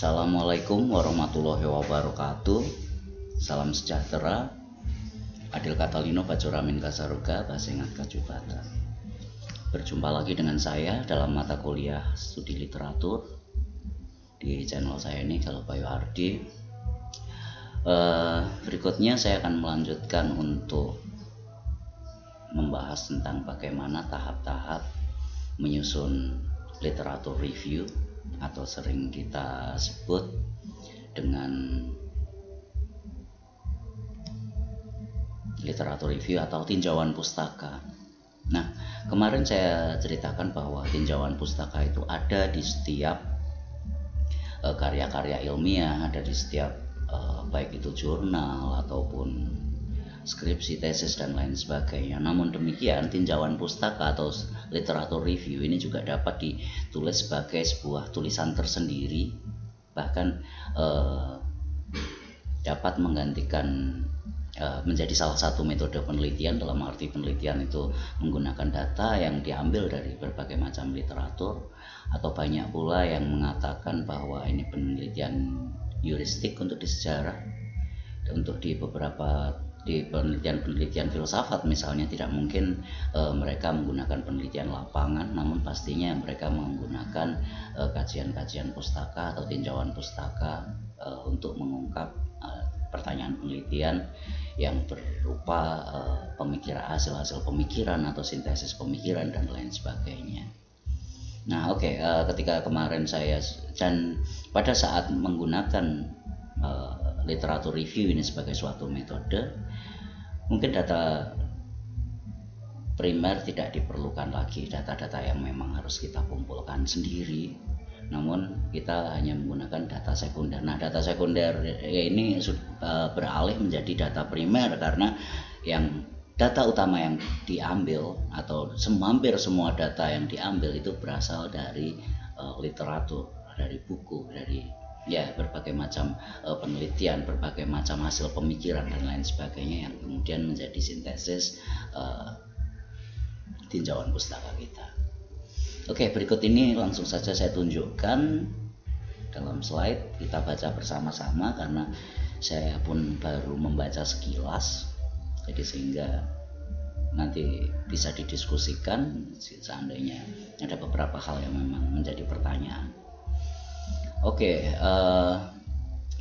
Assalamualaikum warahmatullahi wabarakatuh. Salam sejahtera. Adil Katalino Bacuramin Kasaruga Basengat Kajubata. Berjumpa lagi dengan saya dalam mata kuliah studi literatur di channel saya ini, Kalau Bayu Ardi. Berikutnya saya akan melanjutkan untuk membahas tentang bagaimana tahap-tahap menyusun literatur review atau sering kita sebut dengan literatur review atau tinjauan pustaka. Nah, kemarin saya ceritakan bahwa tinjauan pustaka itu ada di setiap karya-karya ilmiah, ada di setiap baik itu jurnal ataupun skripsi, tesis, dan lain sebagainya. Namun demikian, tinjauan pustaka atau literatur review ini juga dapat ditulis sebagai sebuah tulisan tersendiri, bahkan dapat menggantikan menjadi salah satu metode penelitian. Dalam arti penelitian itu menggunakan data yang diambil dari berbagai macam literatur, atau banyak pula yang mengatakan bahwa ini penelitian heuristik untuk di sejarah. Untuk di penelitian filsafat misalnya, tidak mungkin mereka menggunakan penelitian lapangan, namun pastinya mereka menggunakan kajian-kajian pustaka atau tinjauan pustaka untuk mengungkap pertanyaan penelitian yang berupa hasil-hasil pemikiran atau sintesis pemikiran dan lain sebagainya. Nah, ketika kemarin dan pada saat menggunakan literatur review ini sebagai suatu metode, mungkin data primer tidak diperlukan lagi, data-data yang memang harus kita kumpulkan sendiri, namun kita hanya menggunakan data sekunder. Nah, data sekunder ini beralih menjadi data primer karena yang data utama yang diambil atau hampir semua data yang diambil itu berasal dari literatur, dari buku, dari berbagai macam penelitian, berbagai macam hasil pemikiran dan lain sebagainya yang kemudian menjadi sintesis tinjauan pustaka kita. Berikut ini langsung saja saya tunjukkan dalam slide, kita baca bersama-sama karena saya pun baru membaca sekilas, jadi sehingga nanti bisa didiskusikan seandainya ada beberapa hal yang memang menjadi pertanyaan.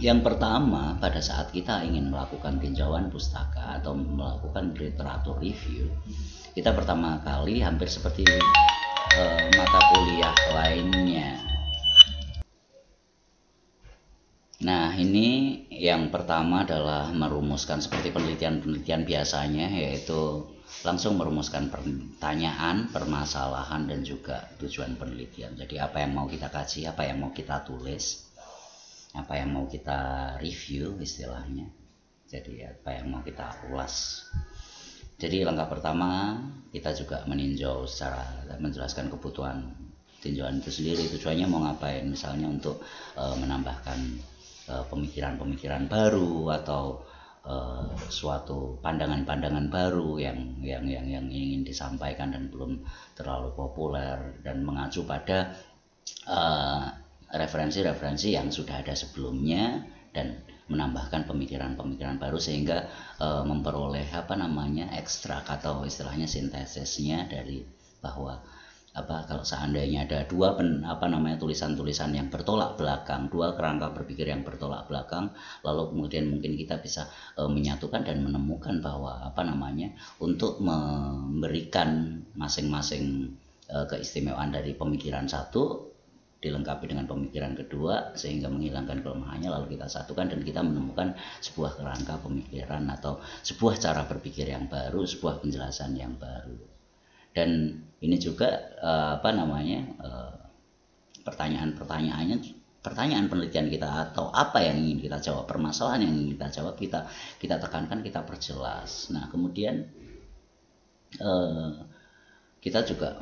Yang pertama, pada saat kita ingin melakukan tinjauan pustaka atau melakukan literatur review, kita pertama kali hampir seperti mata kuliah lainnya. Nah, ini yang pertama adalah merumuskan seperti penelitian-penelitian biasanya, yaitu langsung merumuskan pertanyaan, permasalahan, dan juga tujuan penelitian. Jadi apa yang mau kita kaji, apa yang mau kita tulis, apa yang mau kita review istilahnya. Jadi apa yang mau kita ulas. Jadi langkah pertama, kita juga meninjau secara menjelaskan kebutuhan tinjauan itu sendiri. Tujuannya mau ngapain, misalnya untuk menambahkan pemikiran-pemikiran baru atau suatu pandangan-pandangan baru yang ingin disampaikan dan belum terlalu populer, dan mengacu pada referensi-referensi yang sudah ada sebelumnya dan menambahkan pemikiran-pemikiran baru sehingga memperoleh ekstrak atau istilahnya sintesisnya dari bahwa kalau seandainya ada dua tulisan-tulisan yang bertolak belakang, dua kerangka berpikir yang bertolak belakang, lalu kemudian mungkin kita bisa menyatukan dan menemukan bahwa untuk memberikan masing-masing keistimewaan dari pemikiran satu dilengkapi dengan pemikiran kedua sehingga menghilangkan kelemahannya, lalu kita satukan dan kita menemukan sebuah kerangka pemikiran atau sebuah cara berpikir yang baru, sebuah penjelasan yang baru. Dan ini juga pertanyaan penelitian kita atau apa yang ingin kita jawab, permasalahan yang ingin kita jawab, kita tekankan, kita perjelas. Nah, kemudian kita juga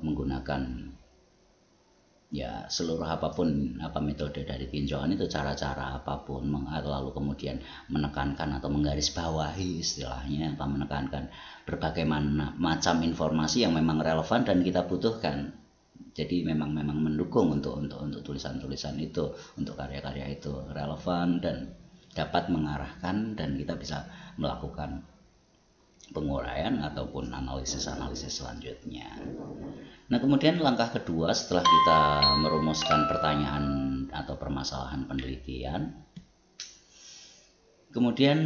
menggunakan seluruh apapun metode dari tinjauan itu, cara-cara apapun, lalu kemudian menekankan atau menggarisbawahi istilahnya, menekankan berbagai macam informasi yang memang relevan dan kita butuhkan Jadi memang mendukung untuk tulisan-tulisan itu, untuk karya-karya itu relevan dan dapat mengarahkan, dan kita bisa melakukan penguraian ataupun analisis-analisis selanjutnya. Nah, kemudian langkah kedua setelah kita merumuskan pertanyaan atau permasalahan penelitian, kemudian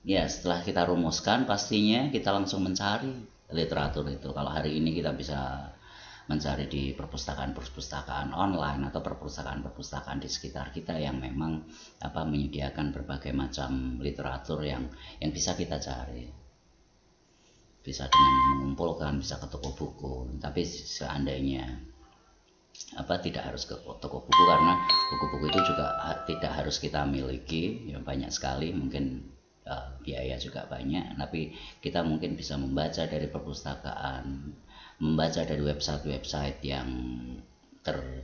ya setelah kita rumuskan pastinya kita langsung mencari literatur itu. Kalau hari ini kita bisa mencari di perpustakaan online atau perpustakaan di sekitar kita yang memang menyediakan berbagai macam literatur yang bisa kita cari. Bisa dengan mengumpulkan, bisa ke toko buku. Tapi seandainya tidak harus ke toko buku, karena buku-buku itu juga tidak harus kita miliki, ya banyak sekali, mungkin biaya juga banyak, tapi kita mungkin bisa membaca dari perpustakaan, membaca dari website-website yang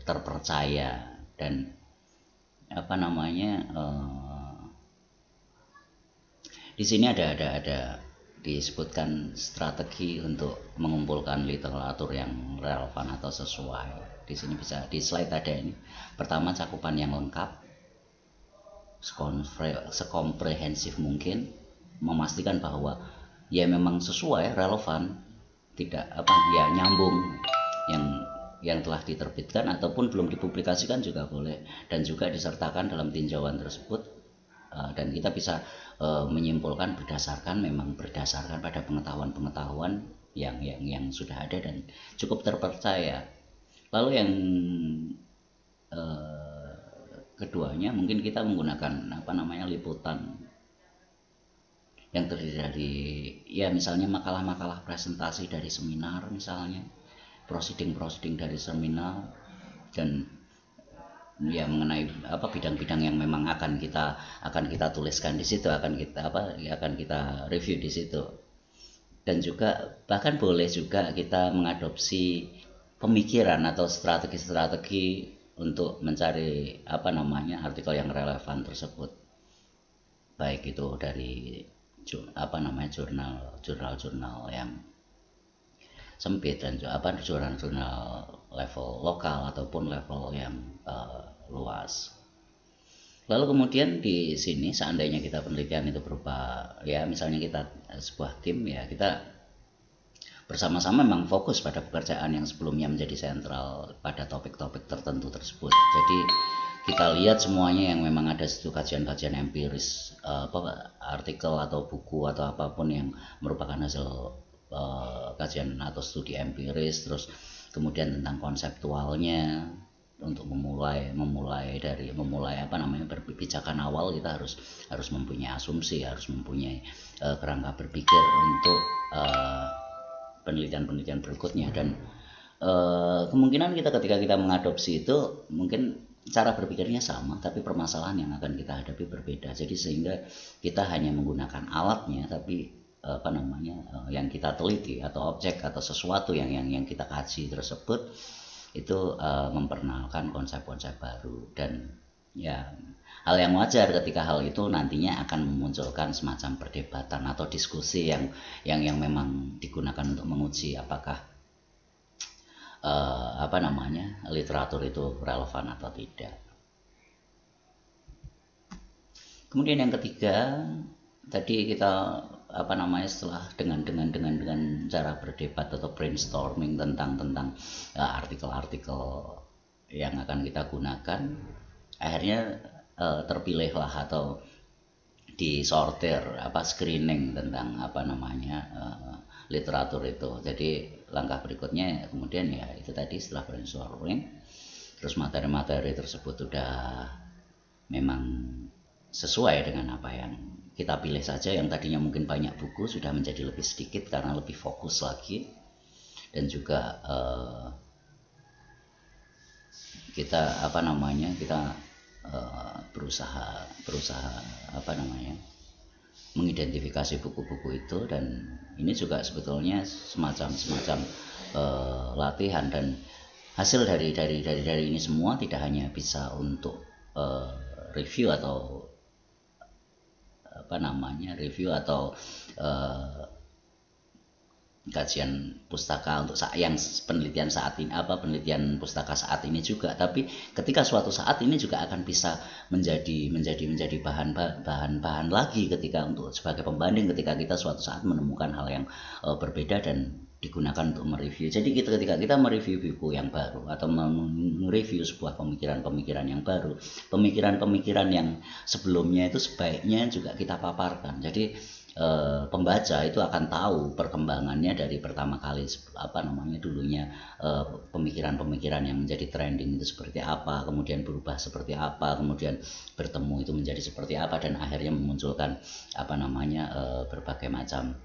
terpercaya, dan di sini ada disebutkan strategi untuk mengumpulkan literatur yang relevan atau sesuai. Di sini bisa di slide ada ini. Pertama, cakupan yang lengkap, sekomprehensif mungkin, memastikan bahwa ya memang sesuai, relevan, tidak nyambung yang telah diterbitkan ataupun belum dipublikasikan juga boleh, dan juga disertakan dalam tinjauan tersebut. Dan kita bisa menyimpulkan berdasarkan pada pengetahuan yang sudah ada dan cukup terpercaya. Lalu yang keduanya mungkin kita menggunakan liputan yang terdiri dari misalnya makalah-makalah presentasi dari seminar, misalnya proceeding dari seminar, dan mengenai bidang-bidang yang memang akan kita tuliskan di situ, akan kita review di situ. Dan juga bahkan boleh juga kita mengadopsi pemikiran atau strategi-strategi untuk mencari artikel yang relevan tersebut, baik itu dari jurnal-jurnal yang sempit dan jurnal-jurnal level lokal ataupun level yang luas. Lalu kemudian di sini seandainya kita penelitian itu berupa misalnya kita sebuah tim, kita bersama-sama memang fokus pada pekerjaan yang sebelumnya menjadi sentral pada topik-topik tertentu tersebut. Jadi kita lihat semuanya yang memang ada situ, kajian-kajian empiris, artikel atau buku atau apapun yang merupakan hasil kajian atau studi empiris, terus kemudian tentang konseptualnya. Untuk memulai berpijakan awal, kita harus mempunyai asumsi, harus mempunyai kerangka berpikir untuk penelitian berikutnya. Dan kemungkinan ketika kita mengadopsi itu, mungkin cara berpikirnya sama, tapi permasalahan yang akan kita hadapi berbeda. Jadi sehingga kita hanya menggunakan alatnya, tapi yang kita teliti atau objek atau sesuatu yang kita kaji tersebut itu memperkenalkan konsep-konsep baru. Dan hal yang wajar ketika hal itu nantinya akan memunculkan semacam perdebatan atau diskusi yang memang digunakan untuk menguji apakah literatur itu relevan atau tidak. Kemudian yang ketiga, tadi kita setelah dengan cara berdebat atau brainstorming tentang artikel-artikel yang akan kita gunakan, akhirnya terpilihlah atau disortir screening tentang literatur itu. Jadi langkah berikutnya kemudian itu tadi, setelah brainstorming, terus materi-materi tersebut sudah memang sesuai dengan apa yang kita pilih saja. Yang tadinya mungkin banyak buku sudah menjadi lebih sedikit karena lebih fokus lagi. Dan juga kita berusaha mengidentifikasi buku-buku itu. Dan ini juga sebetulnya semacam latihan, dan hasil dari ini semua tidak hanya bisa untuk review atau kajian pustaka untuk yang penelitian saat ini, penelitian pustaka saat ini juga, tapi ketika suatu saat ini juga akan bisa menjadi bahan lagi ketika untuk sebagai pembanding ketika kita suatu saat menemukan hal yang berbeda dan digunakan untuk mereview. Jadi ketika kita mereview buku yang baru atau mereview sebuah pemikiran yang baru, pemikiran yang sebelumnya itu sebaiknya juga kita paparkan. Jadi pembaca itu akan tahu perkembangannya dari pertama kali dulunya pemikiran-pemikiran yang menjadi trending itu seperti apa, kemudian berubah seperti apa, kemudian bertemu itu menjadi seperti apa, dan akhirnya memunculkan berbagai macam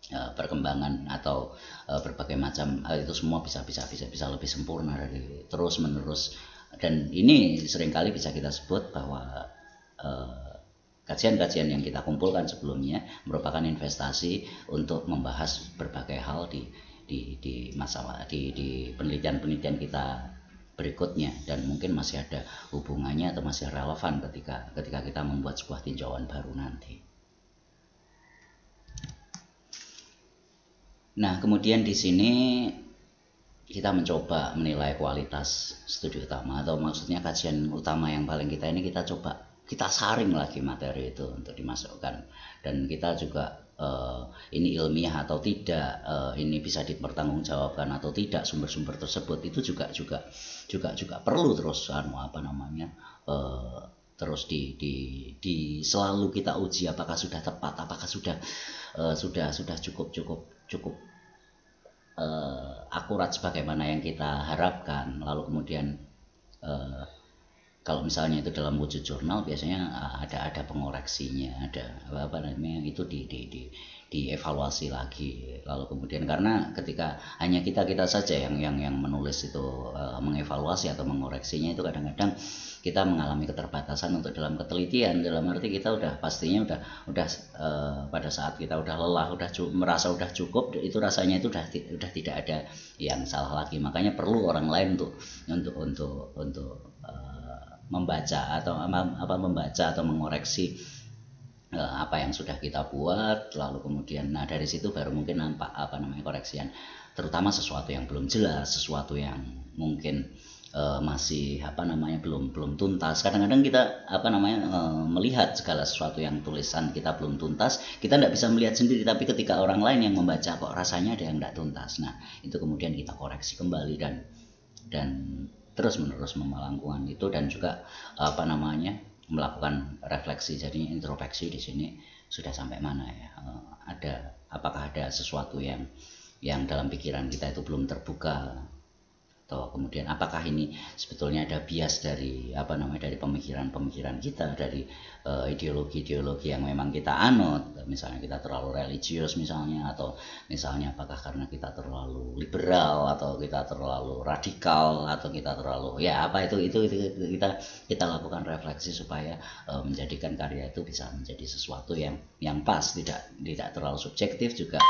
perkembangan atau berbagai macam itu semua bisa lebih sempurna dari terus menerus. Dan ini seringkali bisa kita sebut bahwa kajian-kajian yang kita kumpulkan sebelumnya merupakan investasi untuk membahas berbagai hal di penelitian-penelitian kita berikutnya, dan mungkin masih ada hubungannya atau masih relevan ketika kita membuat sebuah tinjauan baru nanti. Nah, kemudian di sini kita mencoba menilai kualitas studi utama, atau maksudnya kajian utama yang paling kita saring lagi materi itu untuk dimasukkan, dan kita juga ini ilmiah atau tidak, ini bisa dipertanggungjawabkan atau tidak sumber-sumber tersebut, itu juga perlu terus terus di selalu kita uji apakah sudah tepat, apakah sudah cukup akurat sebagaimana yang kita harapkan. Lalu kemudian kalau misalnya itu dalam wujud jurnal, biasanya ada pengoreksinya, ada itu dievaluasi lagi. Lalu kemudian, karena ketika hanya kita saja yang menulis itu mengevaluasi atau mengoreksinya, itu kadang-kadang kita mengalami keterbatasan untuk dalam ketelitian. Dalam arti kita pastinya pada saat kita udah lelah, merasa udah cukup, itu rasanya itu udah tidak ada yang salah lagi. Makanya perlu orang lain untuk membaca atau mengoreksi apa yang sudah kita buat. Lalu kemudian dari situ baru mungkin nampak koreksian, terutama sesuatu yang belum jelas, sesuatu yang mungkin masih belum tuntas. Kadang-kadang kita melihat segala sesuatu yang tulisan kita belum tuntas, kita tidak bisa melihat sendiri, tapi ketika orang lain yang membaca kok rasanya ada yang tidak tuntas. Nah, itu kemudian kita koreksi kembali dan terus menerus memelangkungan itu, dan juga melakukan refleksi. Jadi introspeksi di sini sudah sampai mana ya, apakah ada sesuatu yang dalam pikiran kita itu belum terbuka, atau kemudian apakah ini sebetulnya ada bias dari dari pemikiran kita, dari ideologi yang memang kita anut. Misalnya kita terlalu religius misalnya, atau misalnya apakah karena kita terlalu liberal, atau kita terlalu radikal, atau kita terlalu itu kita lakukan refleksi supaya menjadikan karya itu bisa menjadi sesuatu yang pas, tidak terlalu subjektif, juga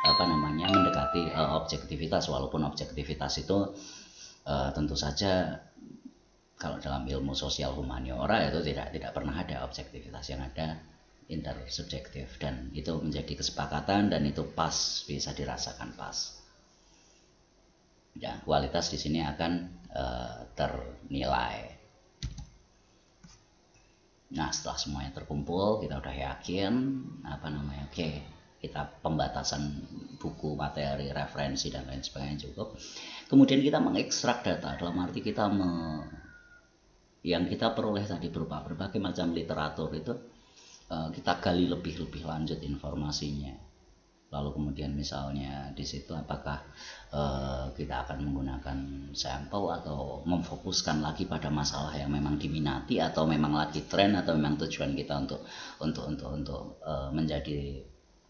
mendekati objektivitas, walaupun objektivitas itu tentu saja kalau dalam ilmu sosial humaniora itu tidak pernah ada objektivitas, yang ada intersubjektif, dan itu menjadi kesepakatan, dan itu pas, bisa dirasakan pas. Dan kualitas di sini akan ternilai. Nah, setelah semuanya terkumpul, kita udah yakin kita pembatasan buku, materi, referensi, dan lain sebagainya cukup. Kemudian kita mengekstrak data, dalam arti yang kita peroleh tadi berupa berbagai macam literatur itu kita gali lebih lanjut informasinya. Lalu kemudian misalnya di situ apakah kita akan menggunakan sampel, atau memfokuskan lagi pada masalah yang memang diminati, atau memang lagi tren, atau memang tujuan kita untuk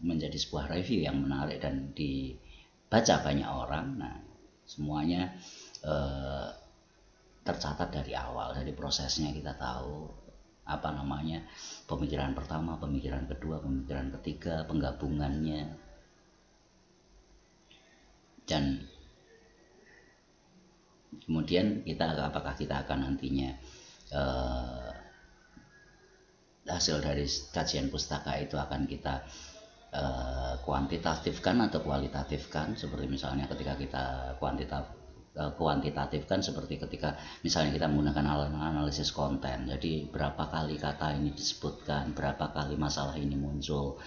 menjadi sebuah review yang menarik dan dibaca banyak orang. Nah, semuanya tercatat dari awal, dari prosesnya kita tahu pemikiran pertama, pemikiran kedua, pemikiran ketiga, penggabungannya, dan kemudian apakah kita akan nantinya hasil dari kajian pustaka itu akan kita kuantitatifkan atau kualitatifkan. Seperti misalnya ketika kita kuantitatifkan seperti ketika misalnya kita menggunakan analisis konten, jadi berapa kali kata ini disebutkan, berapa kali masalah ini muncul,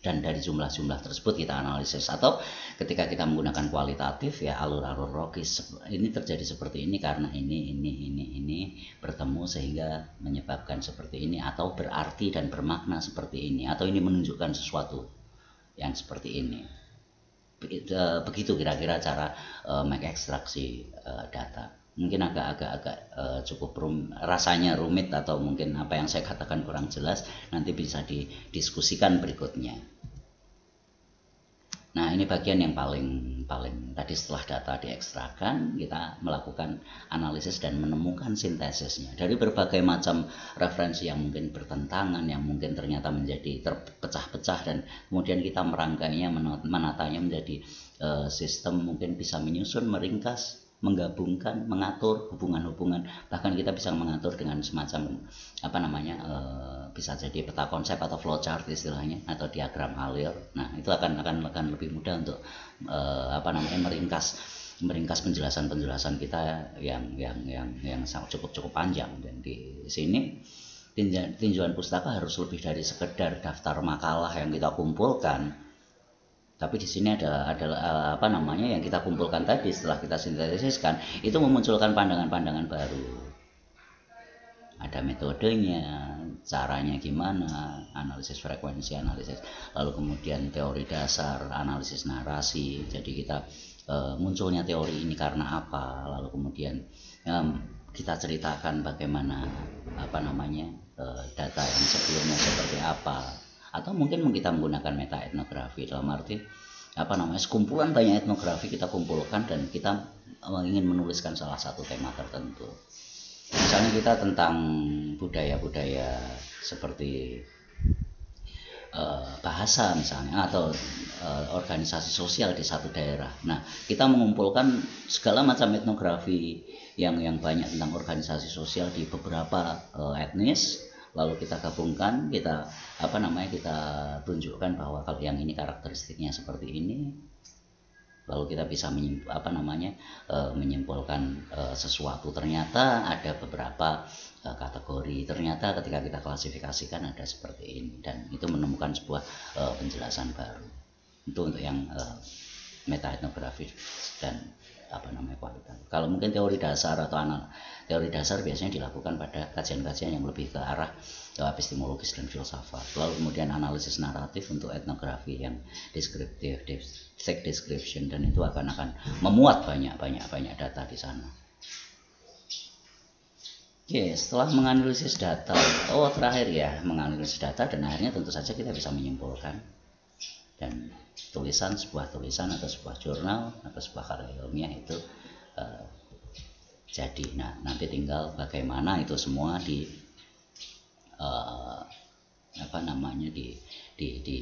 dan dari jumlah-jumlah tersebut kita analisis. Atau ketika kita menggunakan kualitatif, ya alur-alur logis, ini terjadi seperti ini karena ini bertemu sehingga menyebabkan seperti ini, atau berarti dan bermakna seperti ini, atau ini menunjukkan sesuatu yang seperti ini. Begitu kira-kira cara mengekstraksi data. Mungkin agak cukup rasanya rumit, atau mungkin apa yang saya katakan kurang jelas, nanti bisa didiskusikan berikutnya. Nah, ini bagian yang paling tadi, setelah data diekstrakan, kita melakukan analisis dan menemukan sintesisnya dari berbagai macam referensi yang mungkin bertentangan, yang mungkin ternyata menjadi terpecah-pecah, dan kemudian kita merangkainya, menatanya menjadi sistem, mungkin bisa menyusun, meringkas, menggabungkan, mengatur hubungan-hubungan, bahkan kita bisa mengatur dengan semacam bisa jadi peta konsep atau flowchart istilahnya, atau diagram alir. Nah, itu akan lebih mudah untuk meringkas penjelasan kita yang cukup panjang. Dan di sini tinjauan pustaka harus lebih dari sekedar daftar makalah yang kita kumpulkan, tapi di sini ada yang kita kumpulkan tadi setelah kita sintesiskan itu memunculkan pandangan-pandangan baru. Ada metodenya, caranya gimana, analisis frekuensi, lalu kemudian teori dasar, analisis narasi. Jadi kita munculnya teori ini karena apa, lalu kemudian kita ceritakan bagaimana data yang sebelumnya seperti apa. Atau mungkin kita menggunakan meta etnografi, dalam arti sekumpulan banyak etnografi kita kumpulkan dan kita ingin menuliskan salah satu tema tertentu. Misalnya kita tentang budaya-budaya seperti bahasa misalnya, atau organisasi sosial di satu daerah. Nah, kita mengumpulkan segala macam etnografi yang banyak tentang organisasi sosial di beberapa etnis, lalu kita gabungkan, kita kita tunjukkan bahwa kalau yang ini karakteristiknya seperti ini, lalu kita bisa menyimpulkan sesuatu. Ternyata ada beberapa kategori, ternyata ketika kita klasifikasikan ada seperti ini, dan itu menemukan sebuah penjelasan baru. Itu untuk yang meta etnografi dan kualitas. Kalau mungkin teori dasar atau teori dasar biasanya dilakukan pada kajian-kajian yang lebih ke arah epistemologis dan filsafat. Lalu kemudian analisis naratif untuk etnografi yang deskriptif, text description, dan itu akan memuat banyak data di sana. Oke, setelah menganalisis data, terakhir ya menganalisis data, dan akhirnya tentu saja kita bisa menyimpulkan, dan sebuah tulisan atau sebuah jurnal atau sebuah karya ilmiah itu jadi. Nah, nanti tinggal bagaimana itu semua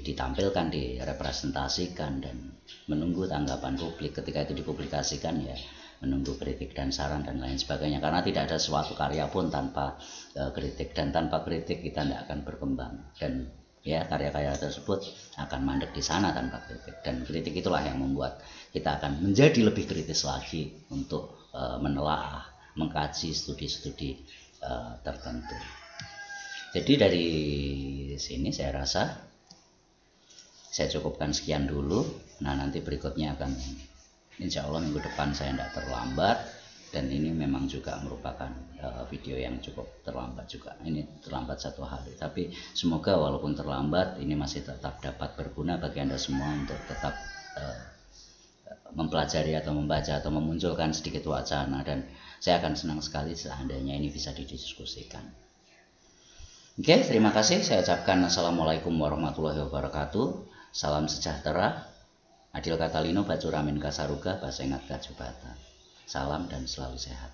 ditampilkan, direpresentasikan, dan menunggu tanggapan publik. Ketika itu dipublikasikan, ya menunggu kritik dan saran dan lain sebagainya, karena tidak ada suatu karya pun tanpa kritik, dan tanpa kritik kita tidak akan berkembang, dan ya karya-karya tersebut akan mandek di sana tanpa kritik. Dan kritik itulah yang membuat kita akan menjadi lebih kritis lagi untuk menelaah, mengkaji studi-studi tertentu. Jadi dari sini saya rasa saya cukupkan sekian dulu. Nah, nanti berikutnya akan insya Allah minggu depan saya tidak terlambat, dan ini memang juga merupakan video yang cukup terlambat juga. Ini terlambat satu hari, tapi semoga walaupun terlambat ini masih tetap dapat berguna bagi Anda semua untuk tetap mempelajari atau membaca atau memunculkan sedikit wacana, dan saya akan senang sekali seandainya ini bisa didiskusikan. Oke, terima kasih. Saya ucapkan assalamualaikum warahmatullahi wabarakatuh. Salam sejahtera. Adil Katalino Bacuramin Kasaruga Basengat Kajubata. Salam dan selalu sehat.